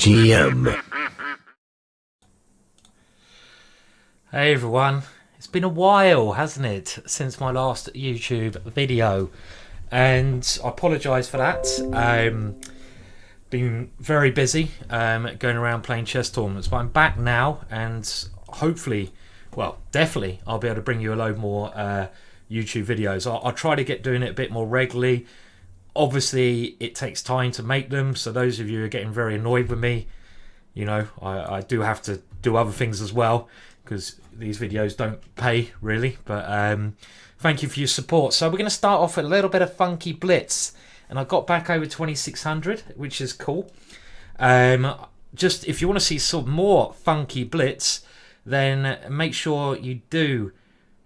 GingerGM. Hey everyone, it's been a while, hasn't it, since my last YouTube video, and I apologise for that. Been very busy going around playing chess tournaments, but I'm back now, and hopefully, well, definitely, I'll be able to bring you a load more YouTube videos. I'll try to get doing it a bit more regularly. Obviously, it takes time to make them, so those of you who are getting very annoyed with me, you know, I do have to do other things as well, because these videos don't pay really, but thank you for your support. So we're going to start off with a little bit of funky blitz, and I got back over 2600, which is cool. Just if you want to see some more funky blitz, then make sure you do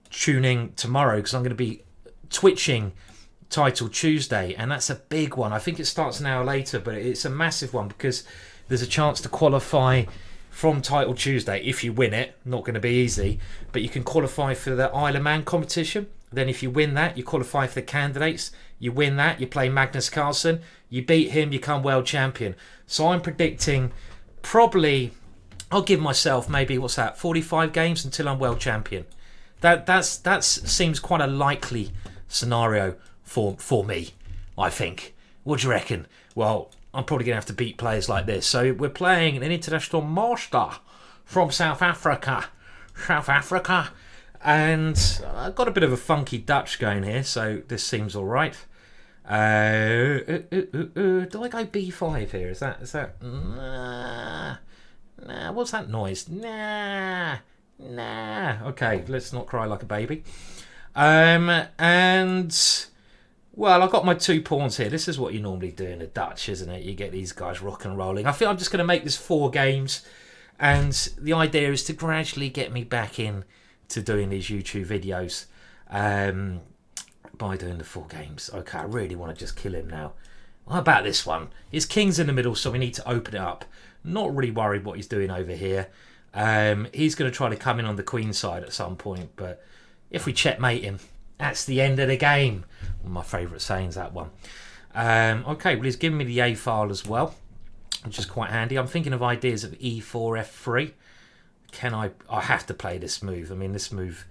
tune in tomorrow, because I'm going to be twitching Title Tuesday, and that's a big one. I think it starts an hour later, but it's a massive one because there's a chance to qualify from Title Tuesday if you win it. Not going to be easy, but you can qualify for the Isle of Man competition. Then if you win that, you qualify for the candidates. You win that, you play Magnus Carlsen. You beat him, you become world champion. So I'm predicting probably, I'll give myself maybe, what's that, 45 games until I'm world champion. That seems quite a likely scenario for me, I think. What do you reckon? Well, I'm probably going to have to beat players like this. So we're playing an international master from South Africa. And I've got a bit of a funky Dutch going here, so this seems all right. Do I go B5 here? Is that? Nah. What's that noise? Nah. Okay, let's not cry like a baby. And well, I've got my 2 pawns here. This is what you normally do in the Dutch, isn't it? You get these guys rock and rolling. I think I'm just going to make this 4 games, and the idea is to gradually get me back in to doing these YouTube videos by doing the 4 games. Okay, I really want to just kill him now. How about this one? His king's in the middle, so we need to open it up. Not really worried what he's doing over here. He's going to try to come in on the queen side at some point, but if we checkmate him, that's the end of the game. One of my favourite sayings, that one. Okay, well, he's given me the A file as well, which is quite handy. I'm thinking of ideas of E4, F3. I have to play this move. I mean, this move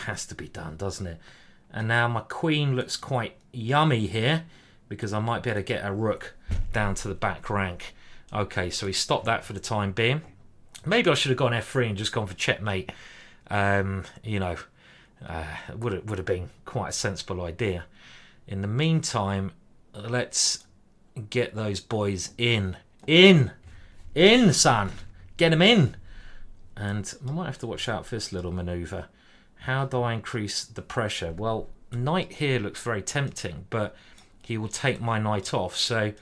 has to be done, doesn't it? And now my queen looks quite yummy here, because I might be able to get a rook down to the back rank. Okay, so he stopped that for the time being. Maybe I should have gone F3 and just gone for checkmate. You know, would have been quite a sensible idea. In the meantime, let's get those boys in, son. Get them in. And I might have to watch out for this little manoeuvre. How do I increase the pressure? Well, knight here looks very tempting, but he will take my knight off. So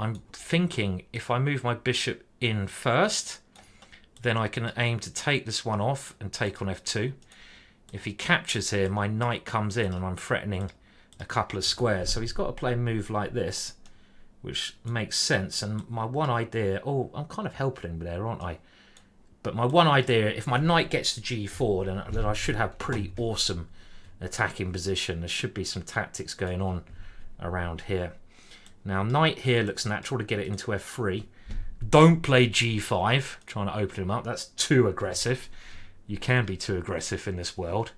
I'm thinking if I move my bishop in first, then I can aim to take this one off and take on F2. If he captures here, my knight comes in and I'm threatening a couple of squares. So he's got to play a move like this, which makes sense. And my one idea, oh, I'm kind of helping him there, aren't I? But my one idea, if my knight gets to G4, then I should have pretty awesome attacking position. There should be some tactics going on around here. Now, knight here looks natural to get it into F3. Don't play G5, trying to open him up. That's too aggressive. You can be too aggressive in this world.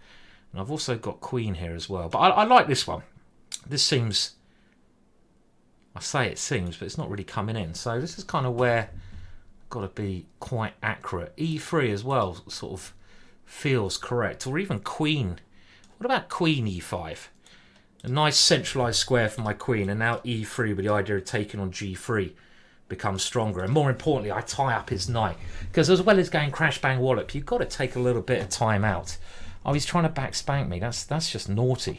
And I've also got queen here as well. But I like this one. This seems, I say it seems, but it's not really coming in. So this is kind of where I've got to be quite accurate. E3 as well sort of feels correct. Or even queen. What about queen E5? A nice centralised square for my queen. And now E3 with the idea of taking on G3 becomes stronger. And more importantly, I tie up his knight. Because as well as going crash bang wallop, you've got to take a little bit of time out. Oh, he's trying to back spank me. That's just naughty.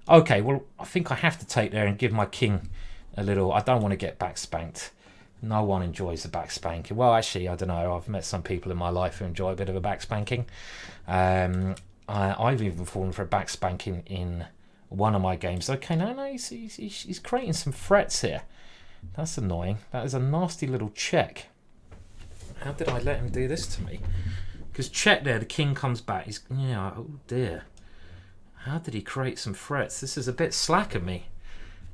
Okay, well, I think I have to take there and give my king a little... I don't want to get back spanked. No one enjoys the back spanking. Well, actually, I don't know. I've met some people in my life who enjoy a bit of a back spanking. I've even fallen for a back spanking in one of my games. Okay, no, he's creating some threats here. That's annoying. That is a nasty little check. How did I let him do this to me? Because check there, the king comes back. He's, yeah, oh dear. How did he create some threats? This is a bit slack of me.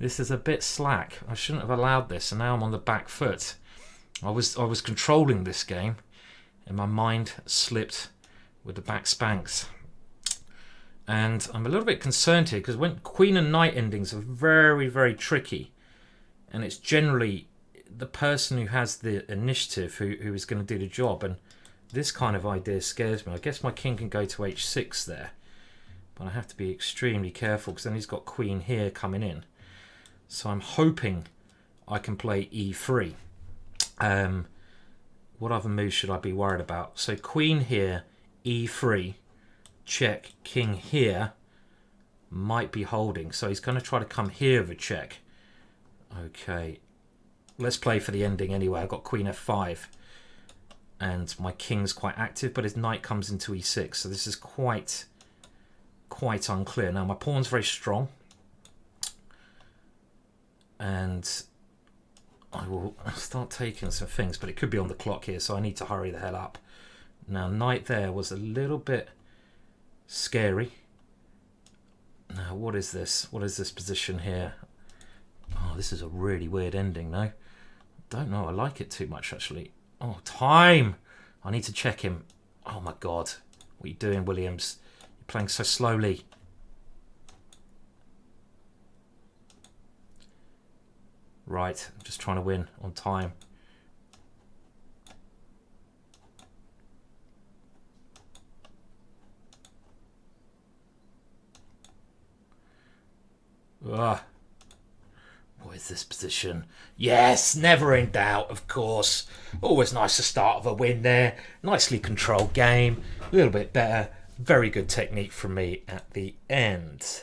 This is a bit slack. I shouldn't have allowed this, and now I'm on the back foot. I was controlling this game, and my mind slipped with the back spanks. And I'm a little bit concerned here because when queen and knight endings are very, very tricky, and it's generally the person who has the initiative who is going to do the job. And this kind of idea scares me. I guess my king can go to h6 there, but I have to be extremely careful because then he's got queen here coming in. So I'm hoping I can play e3. What other moves should I be worried about? So queen here, e3, check, king here, might be holding. So he's going to try to come here with a check. Okay, let's play for the ending anyway. I've got queen f5, and my king's quite active, but his knight comes into e6. So this is quite unclear. Now my pawn's very strong, and I will start taking some things, but it could be on the clock here, so I need to hurry the hell up. Now knight there was a little bit scary. Now what is this? What is this position here? Oh, this is a really weird ending, no? Don't know, I like it too much actually. Oh, time! I need to check him. Oh my god. What are you doing, Williams? You're playing so slowly. Right, I'm just trying to win on time. Ugh. What is this position? Yes, never in doubt, of course. Always nice to start of a win there. Nicely controlled game. A little bit better. Very good technique from me at the end.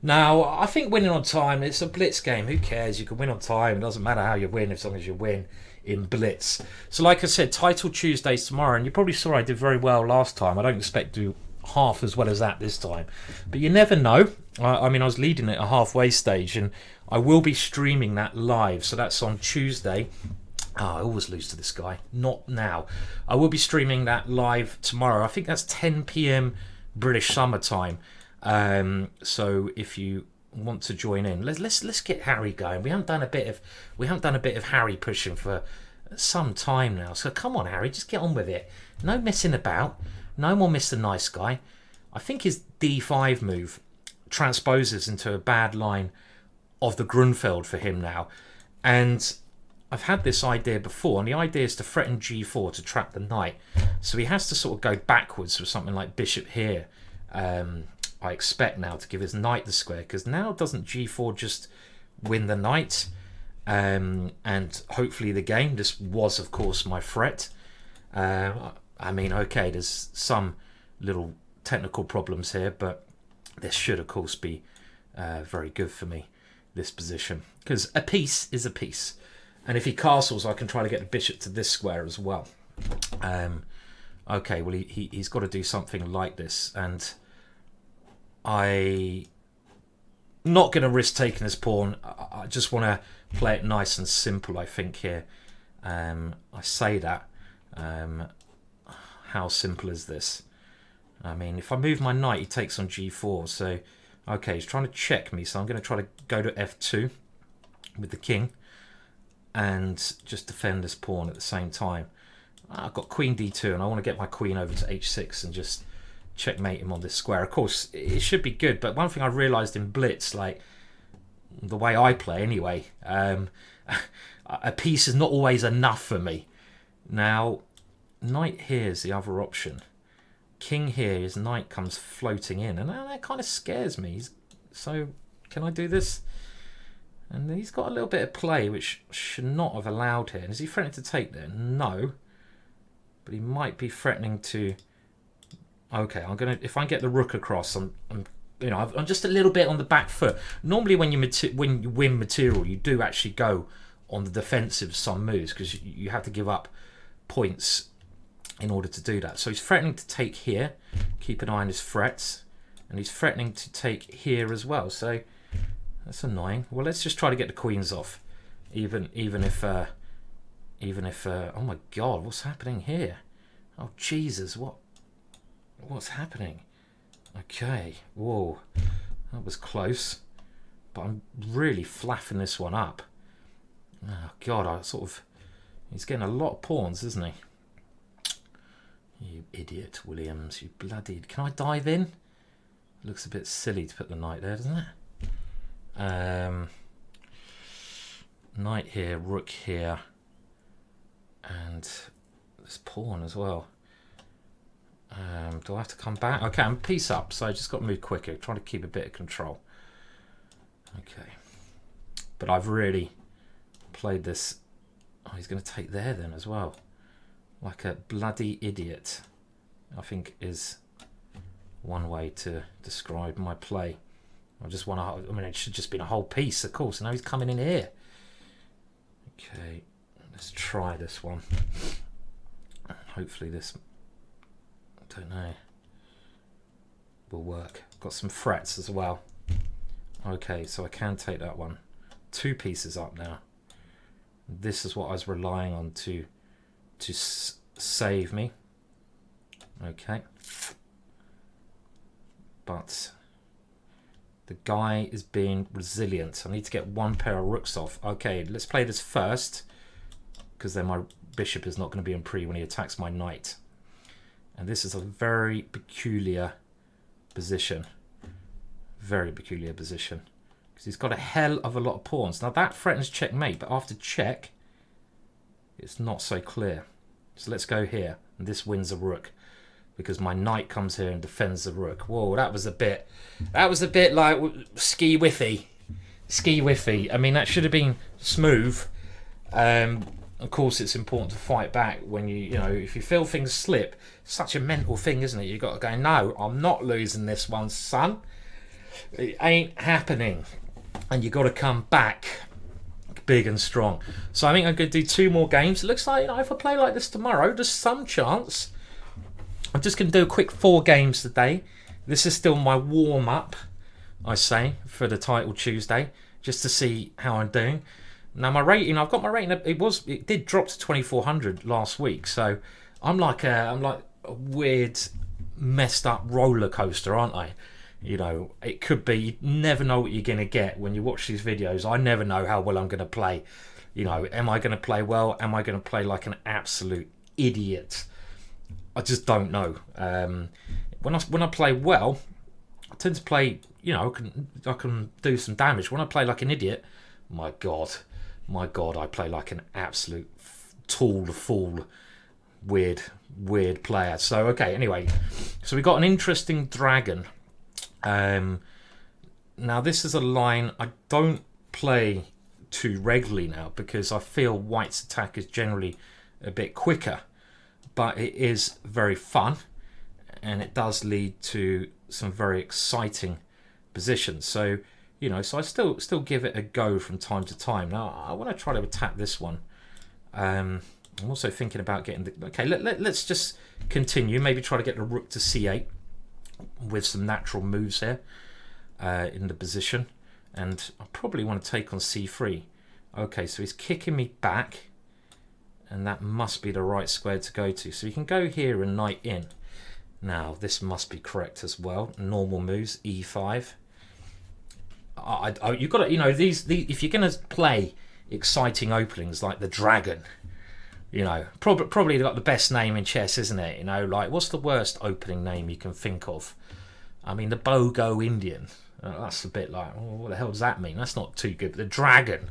Now, I think winning on time, it's a blitz game. Who cares? You can win on time. It doesn't matter how you win as long as you win in blitz. So like I said, Title Tuesdays tomorrow. And you probably saw I did very well last time. I don't expect to do half as well as that this time. But you never know. I mean, I was leading at a halfway stage, and I will be streaming that live. So that's on Tuesday. Oh, I always lose to this guy. Not now. I will be streaming that live tomorrow. I think that's 10 p.m. British summertime. So if you want to join in, let's get Harry going. We haven't done a bit of Harry pushing for some time now. So come on, Harry, just get on with it. No messing about. No more Mr. Nice Guy. I think his d5 move transposes into a bad line of the Grunfeld for him now. And I've had this idea before, and the idea is to threaten g4 to trap the knight. So he has to sort of go backwards with something like bishop here. I expect now to give his knight the square, because now doesn't g4 just win the knight and hopefully the game. This was, of course, my threat. I mean, okay, there's some little technical problems here, but this should, of course, be very good for me, this position, because a piece is a piece. And if he castles, I can try to get the bishop to this square as well. Okay, well, he's got to do something like this, and I'm not going to risk taking this pawn. I just want to play it nice and simple, I think, here. I say that. How simple is this? I mean, if I move my knight, he takes on g4. So, okay, he's trying to check me. So I'm going to try to go to f2 with the king and just defend this pawn at the same time. I've got queen d2, and I want to get my queen over to h6 and just checkmate him on this square. Of course, it should be good, but one thing I realised in blitz, like the way I play anyway, a piece is not always enough for me. Now, knight here is the other option. King here, his knight comes floating in, and that kind of scares me. So, can I do this? And he's got a little bit of play, which should not have allowed here. And is he threatening to take there? No. But he might be threatening to... Okay, I'm gonna. If I get the rook across, I'm just a little bit on the back foot. Normally, when you win material, you do actually go on the defensive some moves, because you have to give up points in order to do that. So he's threatening to take here. Keep an eye on his threats, and he's threatening to take here as well. So that's annoying. Well, let's just try to get the queens off, even if oh my God, what's happening here? Oh Jesus, what's happening? Okay, whoa, that was close, but I'm really flapping this one up. Oh God, I sort of, He's getting a lot of pawns, isn't he? You idiot, Williams. You bloody... Can I dive in? Looks a bit silly to put the knight there, doesn't it? Knight here, rook here. And this pawn as well. Do I have to come back? Okay, I'm piece up, so I just got to move quicker. Trying to keep a bit of control. Okay. But I've really played this... Oh, he's going to take there then as well. Like a bloody idiot, I think is one way to describe my play. I just want to... I mean, it should just been a whole piece, of course. Now he's coming in here. Okay, let's try this one. Hopefully this... I don't know. Will work. Got some frets as well. Okay, so I can take that one. 2 pieces up now. This is what I was relying on to save me. Okay. But the guy is being resilient. I need to get 1 pair of rooks off. Okay, let's play this first, because then my bishop is not going to be in pre when he attacks my knight. And this is a very peculiar position. Very peculiar position. Because he's got a hell of a lot of pawns. Now that threatens checkmate, but after check, it's not so clear. So let's go here. And this wins a rook. Because my knight comes here and defends the rook. Whoa, that was a bit like ski-whiffy. Ski-whiffy. I mean, that should have been smooth. Of course, it's important to fight back when you know, if you feel things slip. It's such a mental thing, isn't it? You've got to go, no, I'm not losing this one, son. It ain't happening. And you've got to come back big and strong. So I think I'm going to do 2 more games. It looks like, you know, if I play like this tomorrow, there's some chance. I'm just going to do a quick 4 games today. This is still my warm-up, I say, for the title Tuesday, just to see how I'm doing. Now my rating, I've got my rating. It did drop to 2400 last week, so I'm like a weird, messed up roller coaster, aren't I? You know, it could be. You never know what you're gonna get when you watch these videos. I never know how well I'm gonna play. You know, am I gonna play well? Am I gonna play like an absolute idiot? I just don't know. When I play well, I tend to play. You know, I can do some damage. When I play like an idiot, my God, I play like an absolute fool, weird player. So okay, anyway, so we got an interesting dragon. Now this is a line I don't play too regularly now because I feel White's attack is generally a bit quicker, but it is very fun and it does lead to some very exciting positions. So you know, so I still give it a go from time to time. Now I want to try to attack this one. I'm also thinking about getting the... Okay, let's just continue. Maybe try to get the rook to c8 with some natural moves here in the position. And I probably want to take on c3. Okay, so he's kicking me back. And that must be the right square to go to. So you can go here and knight in. Now, this must be correct as well. Normal moves, e5. You've got to, you know, these if you're going to play exciting openings like the dragon, you know, probably got the best name in chess, isn't it? You know, like what's the worst opening name you can think of? I mean, the Bogo Indian. That's a bit like, oh, what the hell does that mean? That's not too good. But the dragon,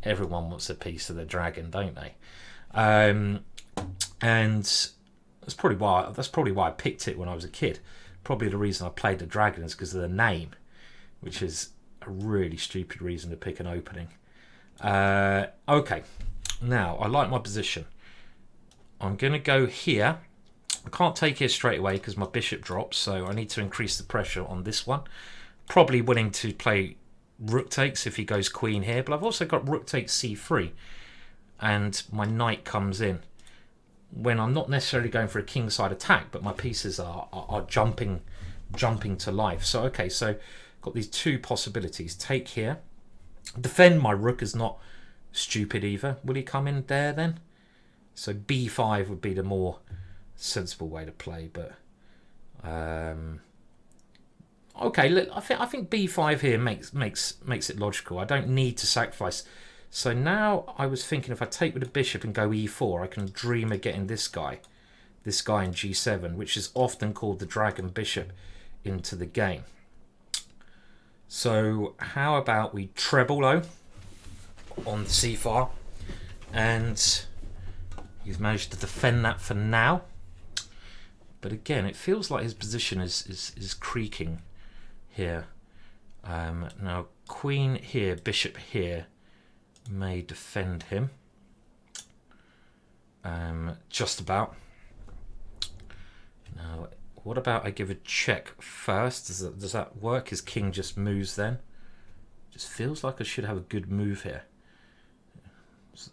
everyone wants a piece of the dragon, don't they? And that's probably why I picked it when I was a kid. Probably the reason I played the dragon is because of the name, which is a really stupid reason to pick an opening. Okay, now I like my position. I'm going to go here. I can't take here straight away because my bishop drops, so I need to increase the pressure on this one. Probably willing to play rook takes if he goes queen here, but I've also got rook takes c3, and my knight comes in when I'm not necessarily going for a kingside attack, but my pieces are jumping to life. So okay, so got these 2 possibilities. Take here. Defend my rook is not stupid either. Will he come in there then? So b5 would be the more sensible way to play, but okay, look, I think b5 here makes it logical. I don't need to sacrifice So now I was thinking if I take with the bishop and go e4, I can dream of getting this guy in g7, which is often called the dragon bishop, into the game. So how about we treble low on the c-file, and he's managed to defend that for now. But again, it feels like his position is creaking here. Now queen here, bishop here may defend him. Just about. Now, what about I give a check first? Does that work? His king just moves then. Just feels like I should have a good move here.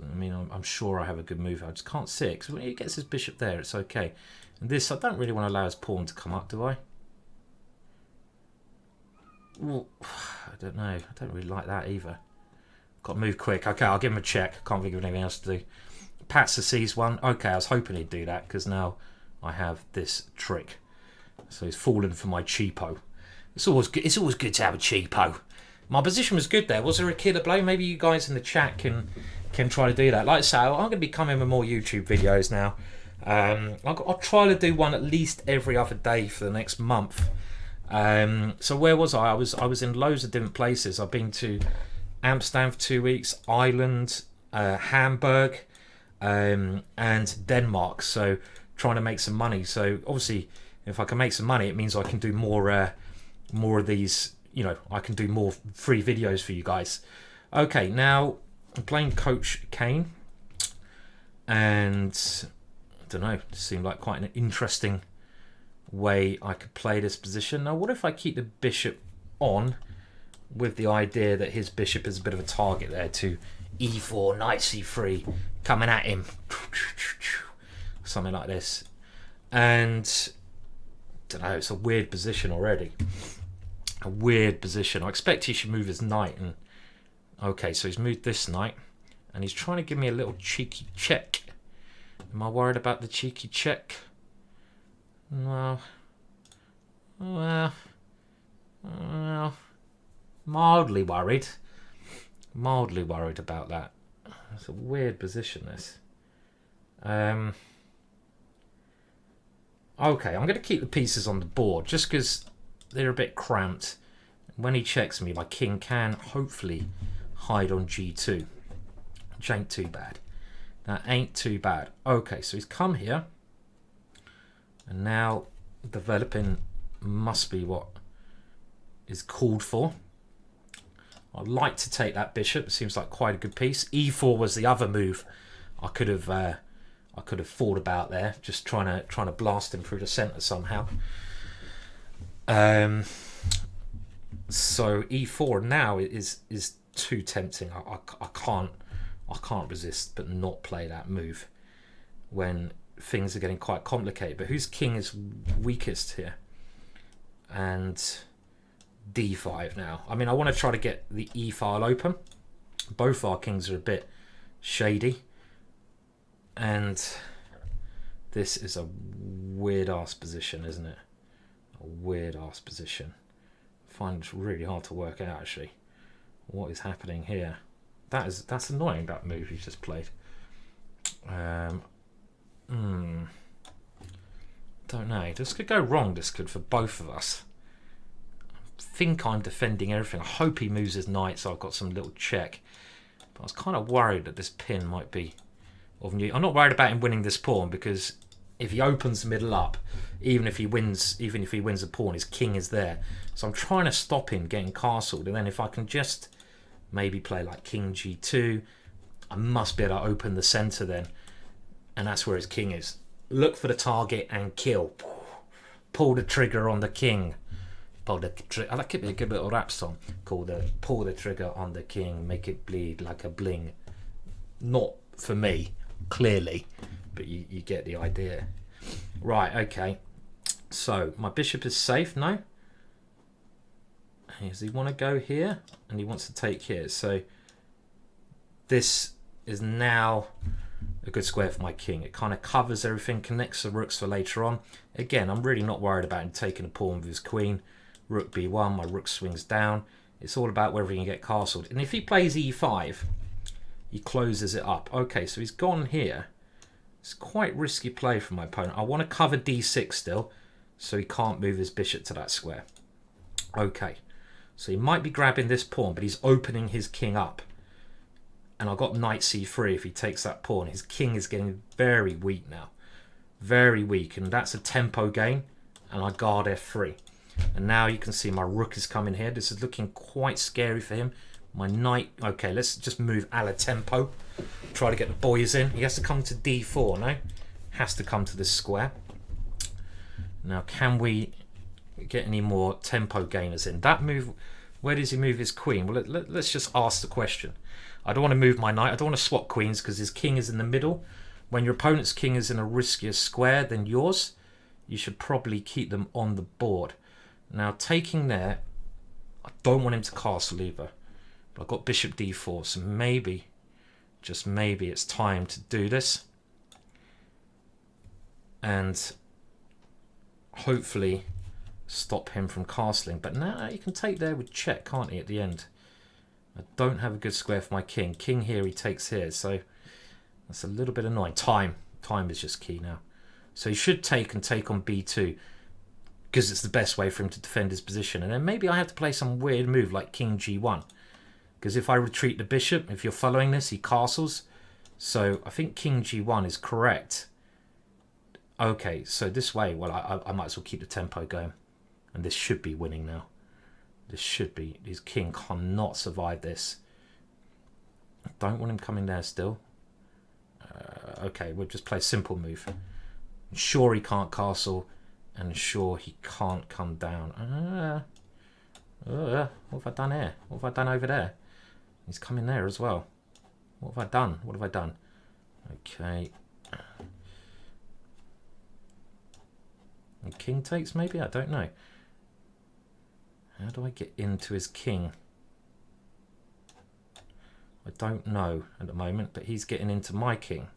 I mean, I'm sure I have a good move. I just can't see it, because when he gets his bishop there, it's okay. And this, I don't really want to allow his pawn to come up, do I? Well, I don't know. I don't really like that either. Got to move quick. Okay, I'll give him a check. Can't think of anything else to do. Patzer sees one. Okay, I was hoping he'd do that, because now I have this trick. So he's fallen for my cheapo. It's always good. It's always good to have a cheapo. My position was good there. Was there a killer blow? Maybe you guys in the chat can try to do that. Like I say, I'm going to be coming with more YouTube videos now. I'll try to do one at least every other day for the next month. So where was I? I was in loads of different places. I've been to Amsterdam for 2 weeks, Ireland, Hamburg, and Denmark. So trying to make some money. So obviously, if I can make some money, it means I can do more of these. You know, I can do more free videos for you guys. Okay, now I'm playing Coach Kane, and I don't know, it seemed like quite an interesting way I could play this position. Now, what if I keep the bishop on with the idea that his bishop is a bit of a target there to e4, knight c3, coming at him, something like this. And I don't know, it's a weird position already. A weird position. I expect he should move his knight, and okay, so he's moved this knight, and he's trying to give me a little cheeky check. Am I worried about the cheeky check? Well, mildly worried. Mildly worried about that. It's a weird position, this. Okay, I'm going to keep the pieces on the board just because they're a bit cramped. When he checks me, my king can hopefully hide on g2, which ain't too bad. That ain't too bad. Okay, so he's come here, and now developing must be what is called for. I'd like to take that bishop. It seems like quite a good piece. e4 was the other move I could have thought about there, just trying to blast him through the center somehow. So e4 now is too tempting. I can't resist but not play that move when things are getting quite complicated. But whose king is weakest here? And d5 now. I mean, I want to try to get the e file open. Both our kings are a bit shady, and this is a weird ass position, isn't it? A weird ass position. I find it really hard to work out actually what is happening here. That's annoying, that move you just played. Don't know. This could go wrong. This could for both of us. I think I'm defending everything. I hope he moves his knight so I've got some little check. But I was kind of worried that this pin might be of new. I'm not worried about him winning this pawn, because if he opens the middle up, even if he wins a pawn, his king is there. So I'm trying to stop him getting castled, and then if I can just maybe play like king g2, I must be able to open the center then, and that's where his king is. Look for the target and kill. Pull the trigger on the king. Pull the trigger. That could be a good little rap song called "Pull the Trigger on the King, Make It Bleed Like a Bling." Not for me, clearly, but you get the idea. Right, okay. So my bishop is safe now. Does he want to go here? And he wants to take here. So this is now a good square for my king. It kind of covers everything, connects the rooks for later on. Again, I'm really not worried about him taking a pawn with his queen. Rook b1, my rook swings down. It's all about whether he can get castled. And if he plays e5, he closes it up. Okay, so he's gone here. It's quite risky play for my opponent. I want to cover d6 still, so he can't move his bishop to that square. Okay, so he might be grabbing this pawn, but he's opening his king up. And I've got knight c3 if he takes that pawn. His king is getting very weak now. Very weak, and that's a tempo game. And I guard f3. And now you can see my rook is coming here. This is looking quite scary for him. My knight, okay, let's just move a la tempo. Try to get the boys in. He has to come to d4, no? Has to come to this square. Now, can we get any more tempo gainers in? That move, where does he move his queen? Well, let's just ask the question. I don't want to move my knight. I don't want to swap queens because his king is in the middle. When your opponent's king is in a riskier square than yours, you should probably keep them on the board. Now, taking there, I don't want him to castle either. But I've got bishop d4, so maybe, just maybe, it's time to do this. And hopefully stop him from castling. But now you can take there with check, can't he, at the end? I don't have a good square for my king. King here, he takes here, so that's a little bit annoying. Time is just key now. So he should take and take on b2 because it's the best way for him to defend his position. And then maybe I have to play some weird move like king g1. Because if I retreat the bishop, if you're following this, he castles. So I think king g1 is correct. Okay, so this way, well, I might as well keep the tempo going. And this should be winning now. This should be. His king cannot survive this. I don't want him coming there still. Okay, we'll just play a simple move. Sure he can't castle. And sure he can't come down. What have I done here? What have I done over there? He's coming there as well. What have I done? What have I done? Okay. And king takes maybe? I don't know. How do I get into his king? I don't know at the moment, but he's getting into my king.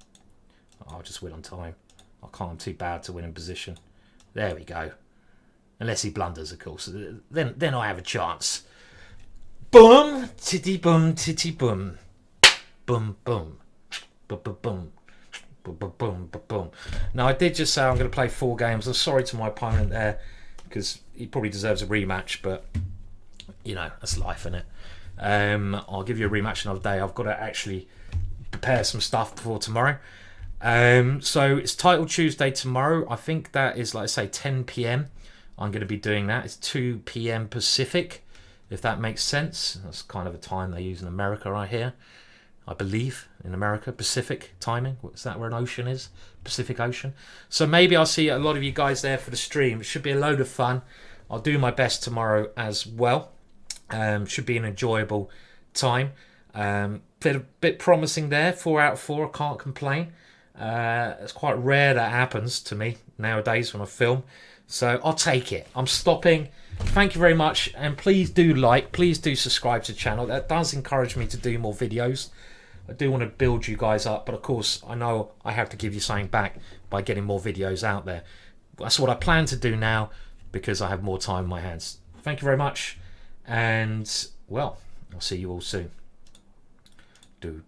Oh, I'll just win on time. I can't, I'm too bad to win in position. There we go. Unless he blunders, of course. Then I have a chance. Boom, titty boom, titty boom. Boom, boom. Boom, boom, boom. Boom, boom, boom, boom, boom. Now, I did just say I'm going to play 4 games. I'm sorry to my opponent there, because he probably deserves a rematch, but, you know, that's life, isn't it? I'll give you a rematch another day. I've got to actually prepare some stuff before tomorrow. So it's Title Tuesday tomorrow. I think that is, like I say, 10 p.m. I'm going to be doing that. It's 2 p.m. Pacific, if that makes sense. That's kind of a time they use in America, I hear. I believe in America, Pacific timing. Is that where an ocean is? Pacific Ocean. So maybe I'll see a lot of you guys there for the stream. It should be a load of fun. I'll do my best tomorrow as well. Should be an enjoyable time. Bit promising there. 4 out of 4. I can't complain. It's quite rare that happens to me nowadays when I film. So I'll take it. I'm stopping. Thank you very much. And please do like. Please do subscribe to the channel. That does encourage me to do more videos. I do want to build you guys up, but of course I know I have to give you something back by getting more videos out there. That's what I plan to do now because I have more time in my hands. Thank you very much, and well, I'll see you all soon. Do.